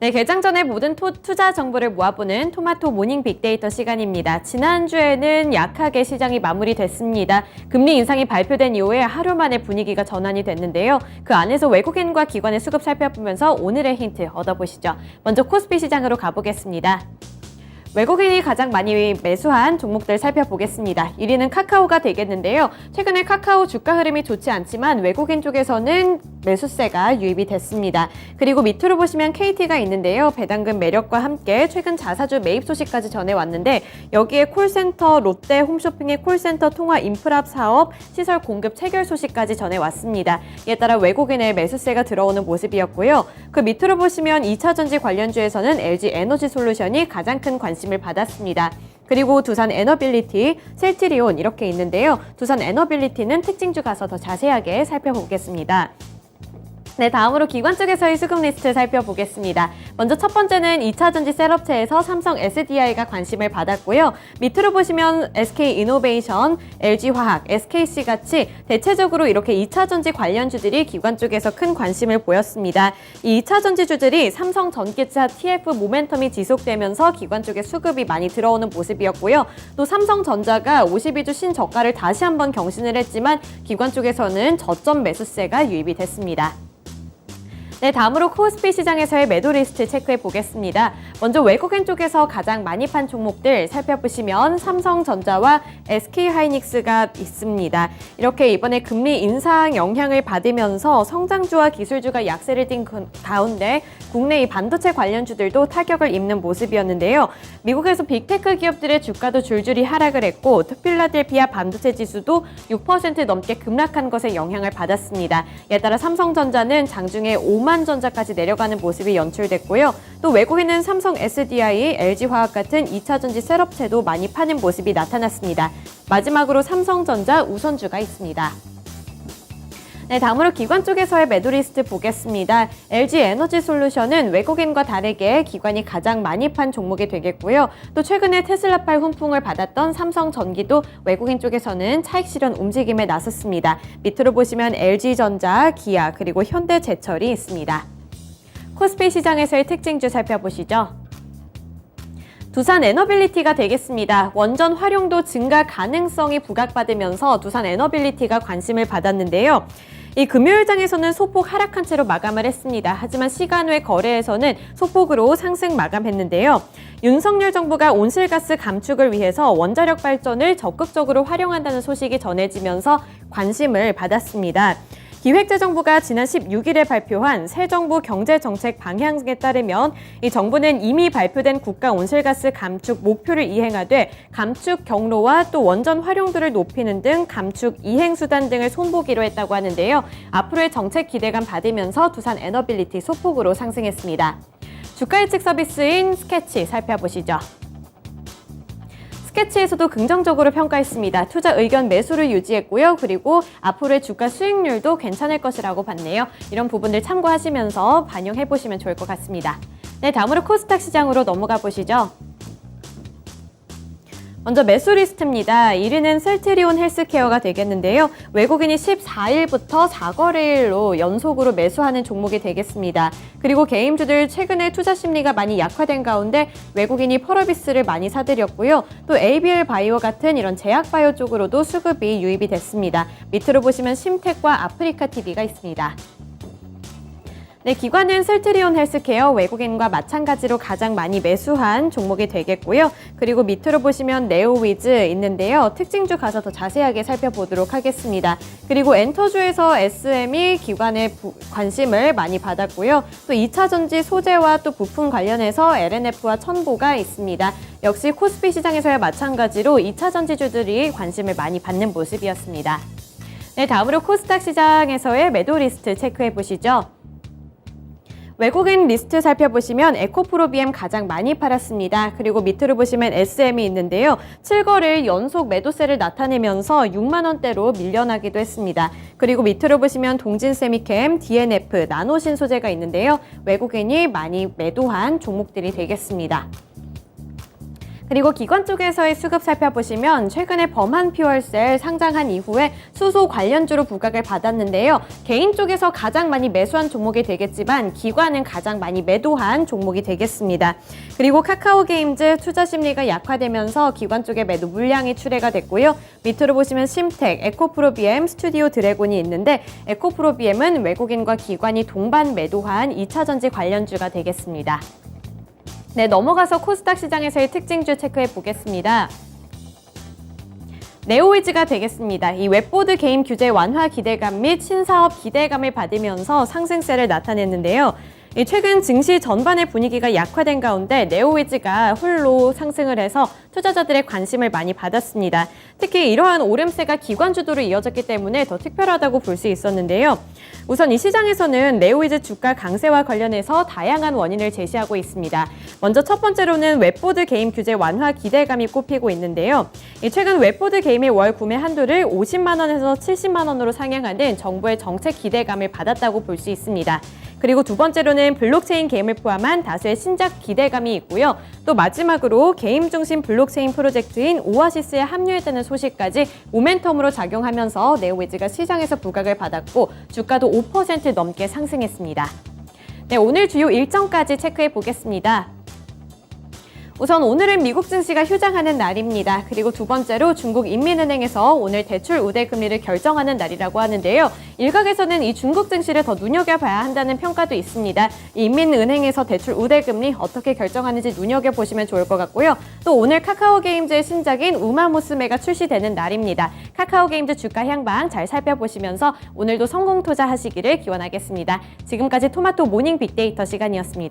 네, 개장 전에 모든 투자 정보를 모아보는 토마토 모닝 빅데이터 시간입니다. 지난주에는 약하게 시장이 마무리됐습니다. 금리 인상이 발표된 이후에 하루 만에 분위기가 전환이 됐는데요. 그 안에서 외국인과 기관의 수급 살펴보면서 오늘의 힌트 얻어보시죠. 먼저 코스피 시장으로 가보겠습니다. 외국인이 가장 많이 매수한 종목들 살펴보겠습니다. 1위는 카카오가 되겠는데요. 최근에 카카오 주가 흐름이 좋지 않지만 외국인 쪽에서는 매수세가 유입이 됐습니다. 그리고 밑으로 보시면 KT가 있는데요. 배당금 매력과 함께 최근 자사주 매입 소식까지 전해왔는데 여기에 콜센터, 롯데 홈쇼핑의 콜센터 통화 인프라 사업 시설 공급 체결 소식까지 전해왔습니다. 이에 따라 외국인의 매수세가 들어오는 모습이었고요. 그 밑으로 보시면 2차전지 관련주에서는 LG 에너지 솔루션이 가장 큰 관심을 받았습니다. 그리고 두산 에너빌리티, 셀트리온 이렇게 있는데요. 두산 에너빌리티는 특징주 가서 더 자세하게 살펴보겠습니다. 네, 다음으로 기관 쪽에서의 수급 리스트 살펴보겠습니다. 먼저 첫 번째는 2차전지 셋업체에서 삼성 SDI가 관심을 받았고요. 밑으로 보시면 SK이노베이션, LG화학, SKC 같이 대체적으로 이렇게 2차전지 관련주들이 기관 쪽에서 큰 관심을 보였습니다. 이 2차전지주들이 삼성전기차 TF 모멘텀이 지속되면서 기관 쪽에 수급이 많이 들어오는 모습이었고요. 또 삼성전자가 52주 신저가를 다시 한번 경신을 했지만 기관 쪽에서는 저점 매수세가 유입이 됐습니다. 네, 다음으로 코스피 시장에서의 매도 리스트 체크해 보겠습니다. 먼저 외국인 쪽에서 가장 많이 판 종목들 살펴보시면 삼성전자와 SK하이닉스가 있습니다. 이렇게 이번에 금리 인상 영향을 받으면서 성장주와 기술주가 약세를 띈 가운데 국내 반도체 관련주들도 타격을 입는 모습이었는데요. 미국에서 빅테크 기업들의 주가도 줄줄이 하락을 했고 필라델피아 반도체 지수도 6% 넘게 급락한 것에 영향을 받았습니다. 이에 따라 삼성전자는 장중에 5만 전자까지 내려가는 모습이 연출됐고요. 또 외국인은 삼성 SDI, LG화학 같은 2차전지 셋업체도 많이 파는 모습이 나타났습니다. 마지막으로 삼성전자 우선주가 있습니다. 네, 다음으로 기관 쪽에서의 매도 리스트 보겠습니다. LG 에너지 솔루션은 외국인과 다르게 기관이 가장 많이 판 종목이 되겠고요. 또 최근에 테슬라팔 훈풍을 받았던 삼성전기도 외국인 쪽에서는 차익 실현 움직임에 나섰습니다. 밑으로 보시면 LG전자, 기아, 그리고 현대제철이 있습니다. 코스피 시장에서의 특징주 살펴보시죠. 두산 에너빌리티가 되겠습니다. 원전 활용도 증가 가능성이 부각받으면서 두산 에너빌리티가 관심을 받았는데요. 이 금요일장에서는 소폭 하락한 채로 마감을 했습니다. 하지만 시간 외 거래에서는 소폭으로 상승 마감했는데요. 윤석열 정부가 온실가스 감축을 위해서 원자력 발전을 적극적으로 활용한다는 소식이 전해지면서 관심을 받았습니다. 기획재정부가 지난 16일에 발표한 새 정부 경제정책 방향에 따르면 이 정부는 이미 발표된 국가 온실가스 감축 목표를 이행하되 감축 경로와 또 원전 활용도를 높이는 등 감축 이행 수단 등을 손보기로 했다고 하는데요. 앞으로의 정책 기대감 받으면서 두산 에너빌리티 소폭으로 상승했습니다. 주가 예측 서비스인 스케치 살펴보시죠. 스케치에서도 긍정적으로 평가했습니다. 투자 의견 매수를 유지했고요. 그리고 앞으로의 주가 수익률도 괜찮을 것이라고 봤네요. 이런 부분들 참고하시면서 반영해보시면 좋을 것 같습니다. 네, 다음으로 코스닥 시장으로 넘어가 보시죠. 먼저 매수 리스트입니다. 1위는 셀트리온 헬스케어가 되겠는데요. 외국인이 14일부터 4거래일로 연속으로 매수하는 종목이 되겠습니다. 그리고 개인주들 최근에 투자 심리가 많이 약화된 가운데 외국인이 펄어비스를 많이 사들였고요. 또 ABL 바이오 같은 이런 제약바이오 쪽으로도 수급이 유입이 됐습니다. 밑으로 보시면 심텍과 아프리카 TV가 있습니다. 네, 기관은 셀트리온 헬스케어 외국인과 마찬가지로 가장 많이 매수한 종목이 되겠고요. 그리고 밑으로 보시면 네오위즈 있는데요. 특징주 가서 더 자세하게 살펴보도록 하겠습니다. 그리고 엔터주에서 SM이 기관의 관심을 많이 받았고요. 또 2차전지 소재와 또 부품 관련해서 LNF와 첨보가 있습니다. 역시 코스피 시장에서야 마찬가지로 2차전지주들이 관심을 많이 받는 모습이었습니다. 네, 다음으로 코스닥 시장에서의 매도 리스트 체크해 보시죠. 외국인 리스트 살펴보시면 에코프로비엠 가장 많이 팔았습니다. 그리고 밑으로 보시면 SM이 있는데요. 7거래일 연속 매도세를 나타내면서 6만 원대로 밀려나기도 했습니다. 그리고 밑으로 보시면 동진세미캠, DNF, 나노신소재가 있는데요. 외국인이 많이 매도한 종목들이 되겠습니다. 그리고 기관 쪽에서의 수급 살펴보시면 최근에 범한 퓨얼셀 상장한 이후에 수소 관련주로 부각을 받았는데요. 개인 쪽에서 가장 많이 매수한 종목이 되겠지만 기관은 가장 많이 매도한 종목이 되겠습니다. 그리고 카카오게임즈 투자 심리가 약화되면서 기관 쪽에 매도 물량이 출회가 됐고요. 밑으로 보시면 심텍, 에코프로비엠, 스튜디오 드래곤이 있는데 에코프로비엠은 외국인과 기관이 동반 매도한 2차전지 관련주가 되겠습니다. 네, 넘어가서 코스닥 시장에서의 특징주 체크해 보겠습니다. 네오위즈가 되겠습니다. 이 웹보드 게임 규제 완화 기대감 및 신사업 기대감을 받으면서 상승세를 나타냈는데요. 최근 증시 전반의 분위기가 약화된 가운데 네오위즈가 홀로 상승을 해서 투자자들의 관심을 많이 받았습니다. 특히 이러한 오름세가 기관 주도로 이어졌기 때문에 더 특별하다고 볼 수 있었는데요. 우선 이 시장에서는 네오위즈 주가 강세와 관련해서 다양한 원인을 제시하고 있습니다. 먼저 첫 번째로는 웹보드 게임 규제 완화 기대감이 꼽히고 있는데요. 최근 웹보드 게임의 월 구매 한도를 50만 원에서 70만 원으로 상향하는 정부의 정책 기대감을 받았다고 볼 수 있습니다. 그리고 두 번째로는 블록체인 게임을 포함한 다수의 신작 기대감이 있고요. 또 마지막으로 게임 중심 블록체인 프로젝트인 오아시스에 합류했다는 소식까지 모멘텀으로 작용하면서 네오위즈가 시장에서 부각을 받았고 주가도 5% 넘게 상승했습니다. 네, 오늘 주요 일정까지 체크해 보겠습니다. 우선 오늘은 미국 증시가 휴장하는 날입니다. 그리고 두 번째로 중국 인민은행에서 오늘 대출 우대 금리를 결정하는 날이라고 하는데요. 일각에서는 이 중국 증시를 더 눈여겨봐야 한다는 평가도 있습니다. 이 인민은행에서 대출 우대 금리 어떻게 결정하는지 눈여겨보시면 좋을 것 같고요. 또 오늘 카카오게임즈의 신작인 우마무스메가 출시되는 날입니다. 카카오게임즈 주가 향방 잘 살펴보시면서 오늘도 성공 투자하시기를 기원하겠습니다. 지금까지 토마토 모닝 빅데이터 시간이었습니다.